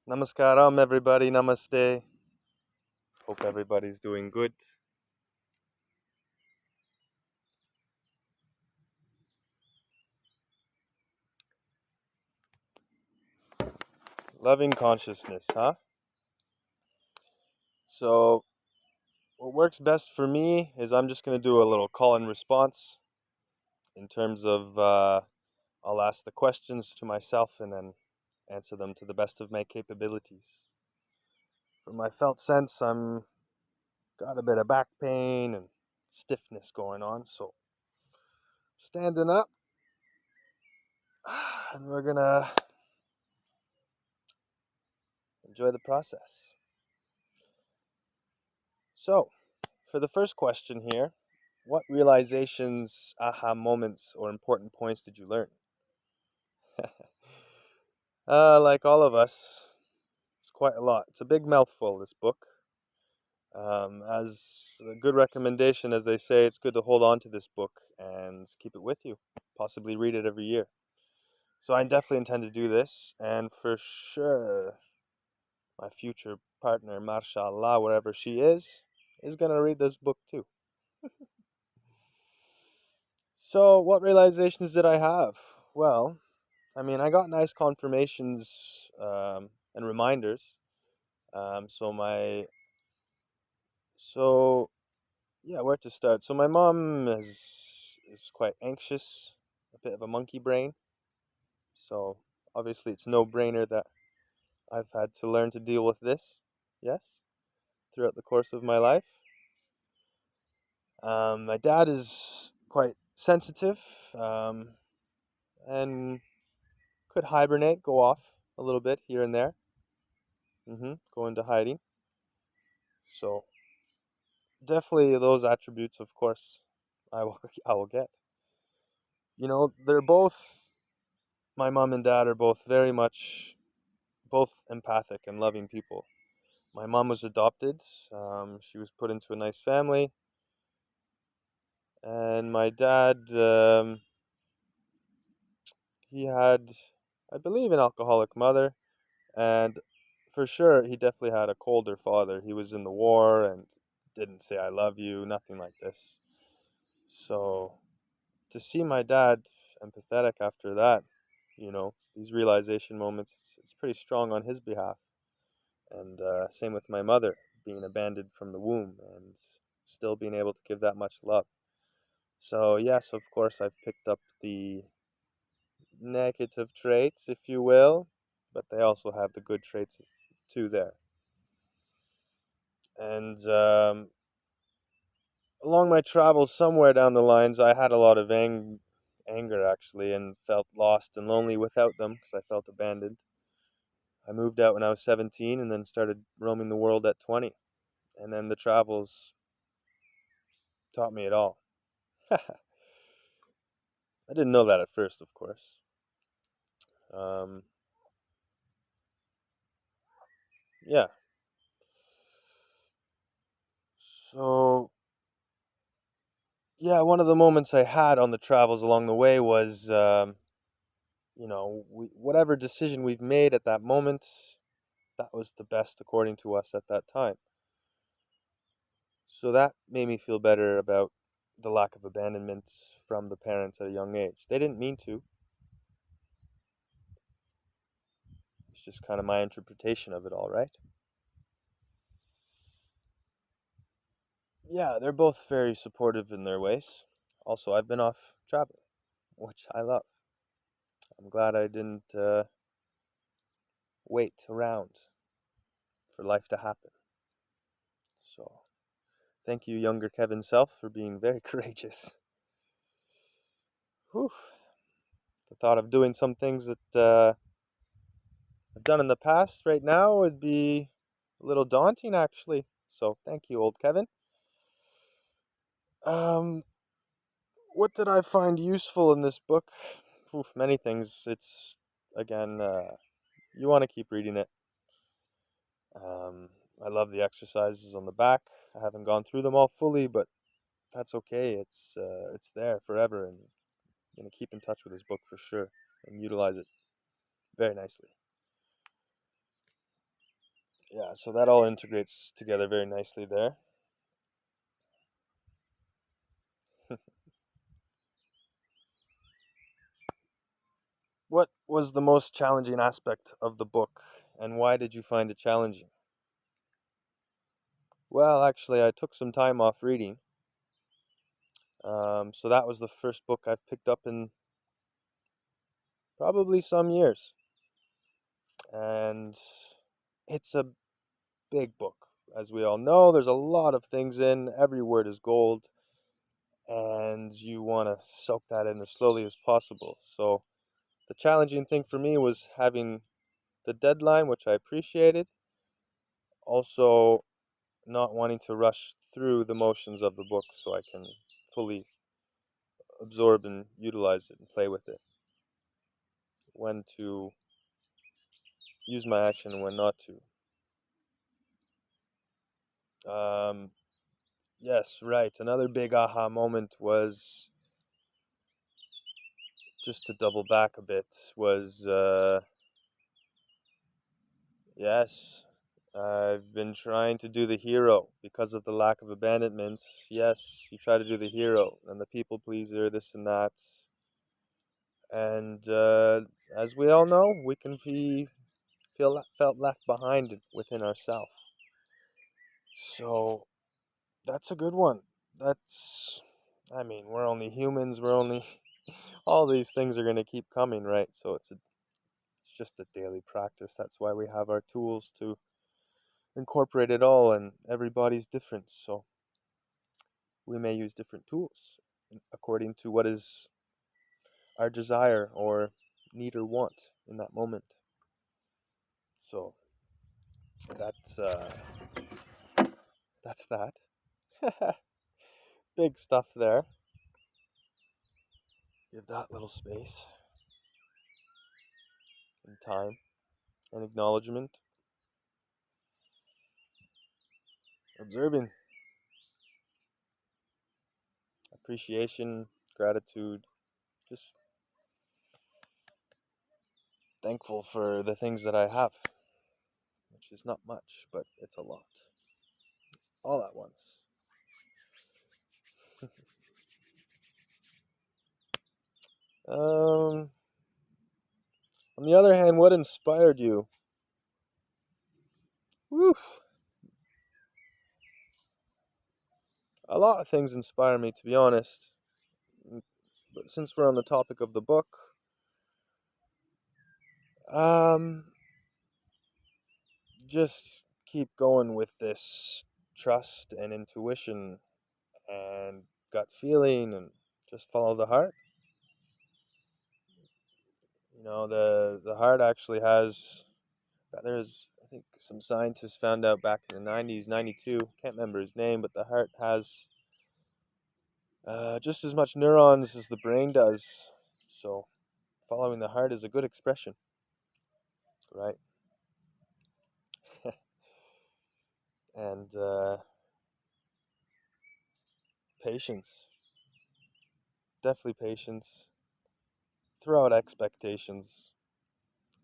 Namaskaram, everybody. Namaste. Hope everybody's doing good. Loving consciousness, huh? So, what works best for me is I'm just going to do a little call and response in terms of I'll ask the questions to myself and then answer them to the best of my capabilities. For my felt sense, I'm got a bit of back pain and stiffness going on, so standing up and we're going to enjoy the process. So, for the first question here, what realizations, aha moments, or important points did you learn? Like all of us, it's quite a lot. It's a big mouthful, this book. As a good recommendation, as they say, it's good to hold on to this book and keep it with you, possibly read it every year. So I definitely intend to do this, and for sure, my future partner, mashallah, wherever she is going to read this book too. So, what realizations did I have? Well, I mean, I got nice confirmations and reminders. Um, so my so yeah, where to start? So my mom is quite anxious, a bit of a monkey brain. So obviously, it's no brainer that I've had to learn to deal with this. Yes, throughout the course of my life. My dad is quite sensitive and could hibernate, go off a little bit here and there. Go into hiding. So definitely those attributes, of course, I will I will get. They're both my mom and dad are both very much both empathic and loving people. My mom was adopted. She was put into a nice family, and my dad, he had, I believe, an alcoholic mother, and for sure, he definitely had a colder father. He was in the war and didn't say "I love you," nothing like this. So to see my dad empathetic after that, these realization moments, it's pretty strong on his behalf. And same with my mother being abandoned from the womb and still being able to give that much love. So, yes, of course, I've picked up the negative traits, if you will, but they also have the good traits too there. And along my travels, somewhere down the lines, I had a lot of anger actually, and felt lost and lonely without them because I felt abandoned. I moved out when I was 17 and then started roaming the world at 20. And then the travels taught me it all. I didn't know that at first, of course. Um, yeah. So, yeah, one of the moments I had on the travels along the way was, whatever decision we've made at that moment, that was the best according to us at that time. So that made me feel better about the lack of abandonment from the parents at a young age. They didn't mean to. It's just kind of my interpretation of it all, right? Yeah, they're both very supportive in their ways. Also, I've been off traveling, which I love. I'm glad I didn't wait around for life to happen. So, thank you, younger Kevin Self, for being very courageous. Whew. The thought of doing some things that I've done in the past right now would be a little daunting, actually. So, thank you, old Kevin. Um, what did I find useful in this book? Oof, many things. It's again, you want to keep reading it. Um, I love the exercises on the back. I haven't gone through them all fully, but that's okay. It's there forever, and I'm gonna keep in touch with this book for sure and utilize it very nicely. Yeah, so that all integrates together very nicely there. What was the most challenging aspect of the book, and why did you find it challenging? Well, actually, I took some time off reading. So that was the first book I've picked up in probably some years. And it's a big book. As we all know, there's a lot of things in, every word is gold, and you want to soak that in as slowly as possible. So the challenging thing for me was having the deadline, which I appreciated. Also, not wanting to rush through the motions of the book so I can fully absorb and utilize it and play with it. When to use my action and when not to. Yes, right. Another big aha moment was, just to double back a bit, was yes, I've been trying to do the hero because of the lack of abandonment. Yes, you try to do the hero and the people pleaser, this and that. And as we all know, we can felt left behind within ourselves. So that's a good one. That's, I mean, we're only humans. We're only all these things are gonna keep coming, right? So it's just a daily practice. That's why we have our tools to incorporate it all, and everybody's different. So we may use different tools according to what is our desire or need or want in that moment. So that's uh, that's that. Big stuff there. Give that little space and time and acknowledgement, observing, appreciation, gratitude, just thankful for the things that I have, which is not much, but it's a lot, all at once. Um, on the other hand, what inspired you? Woo, a lot of things inspire me, to be honest. But since we're on the topic of the book, um, just keep going with this trust and intuition and gut feeling, and just follow the heart. The heart actually has. There's, I think, some scientists found out back in the 90s, 92. Can't remember his name, but the heart has just as much neurons as the brain does. So following the heart is a good expression, right? And patience, definitely patience. Throw out expectations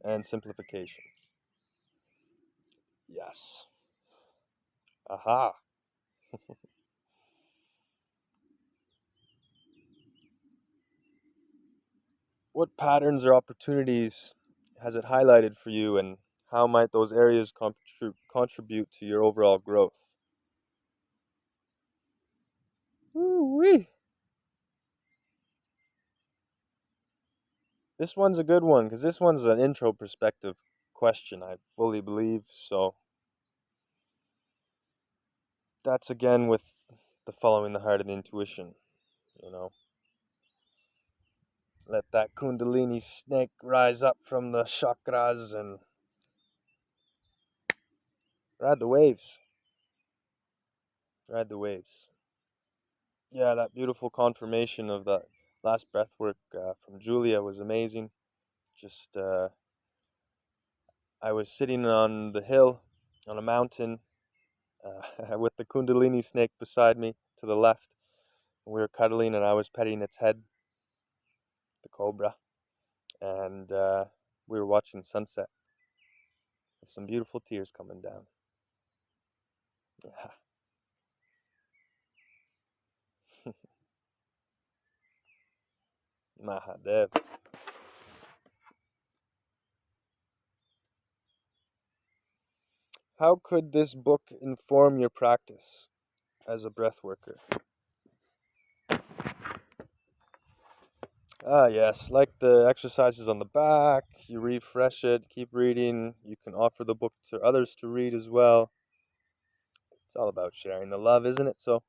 and simplification. Yes. Aha. What patterns or opportunities has it highlighted for you, and how might those areas contribute to your overall growth? Woo-wee. This one's a good one because this one's an intro perspective question, I fully believe. So that's again with the following the heart and the intuition, you know. Let that Kundalini snake rise up from the chakras and ride the waves. Ride the waves. Yeah, that beautiful confirmation of that last breath work from Julia was amazing. Just, I was sitting on the hill on a mountain with the Kundalini snake beside me to the left. We were cuddling, and I was petting its head, the cobra, and we were watching sunset with some beautiful tears coming down. Yeah. Mahadev. How could this book inform your practice as a breath worker? Ah, yes, like the exercises on the back, you refresh it, keep reading. You can offer the book to others to read as well. It's all about sharing the love, isn't it? So,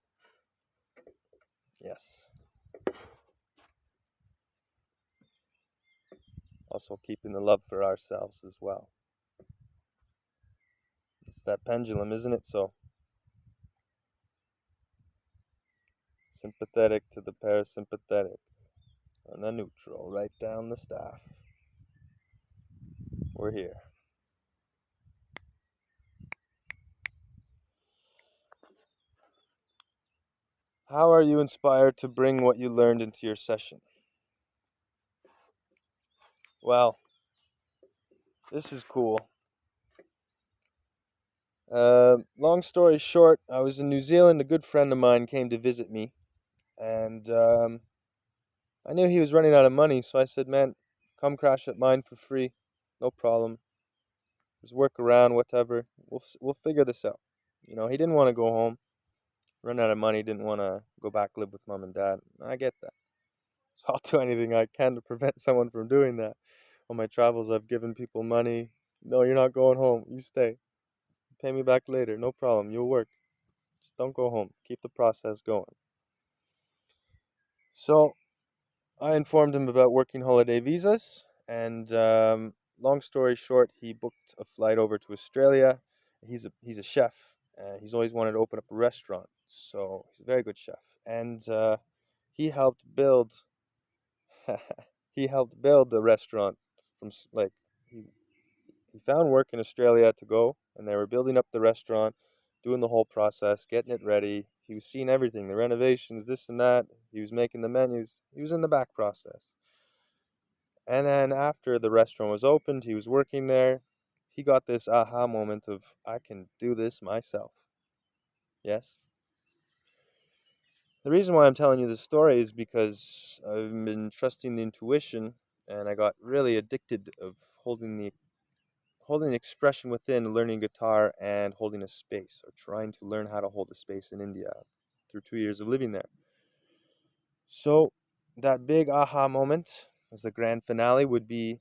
yes. Also keeping the love for ourselves as well. It's that pendulum, isn't it? So, sympathetic to the parasympathetic and the neutral, right down the staff. We're here. How are you inspired to bring what you learned into your session? Well, this is cool. Long story short, I was in New Zealand. A good friend of mine came to visit me, and I knew he was running out of money, so I said, "Man, come crash at mine for free, no problem. Just work around, whatever. We'll figure this out." He didn't want to go home, run out of money, didn't want to go back live with mom and dad. I get that, so I'll do anything I can to prevent someone from doing that. On my travels, I've given people money. No, you're not going home. You stay. Pay me back later. No problem. You'll work. Just don't go home. Keep the process going. So I informed him about working holiday visas, and long story short, he booked a flight over to Australia. He's a chef. He's always wanted to open up a restaurant, so he's a very good chef. And he helped build he helped build the restaurant like he he found work in Australia to go, and they were building up the restaurant, doing the whole process, getting it ready. He was seeing everything, the renovations, this and that. He was making the menus. He was in the back process. And then after the restaurant was opened, he was working there. He got this aha moment of, I can do this myself. Yes? The reason why I'm telling you this story is because I've been trusting the intuition, and I got really addicted of holding the expression within, learning guitar, and holding a space, or trying to learn how to hold a space in India through 2 years of living there. So that big aha moment as the grand finale would be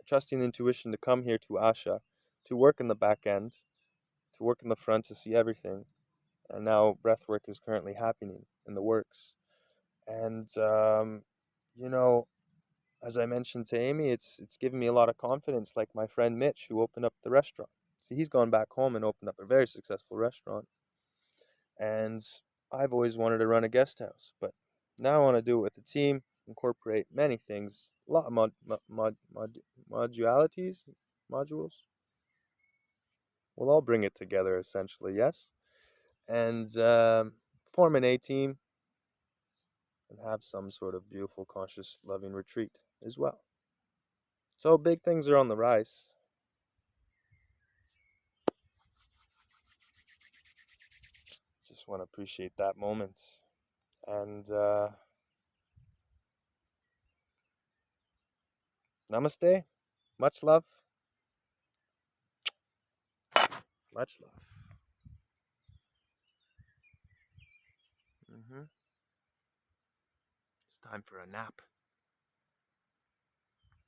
trusting the intuition to come here to Asha, to work in the back end, to work in the front, to see everything. And now breathwork is currently happening in the works. And you know, as I mentioned to Amy, it's given me a lot of confidence. Like my friend Mitch, who opened up the restaurant. See, he's gone back home and opened up a very successful restaurant. And I've always wanted to run a guest house, but now I want to do it with a team, incorporate many things, a lot of modulities, modules. We'll all bring it together essentially, yes, and form an A team and have some sort of beautiful, conscious, loving retreat as well. So big things are on the rise. Just want to appreciate that moment. And namaste. Much love. Much love. It's time for a nap.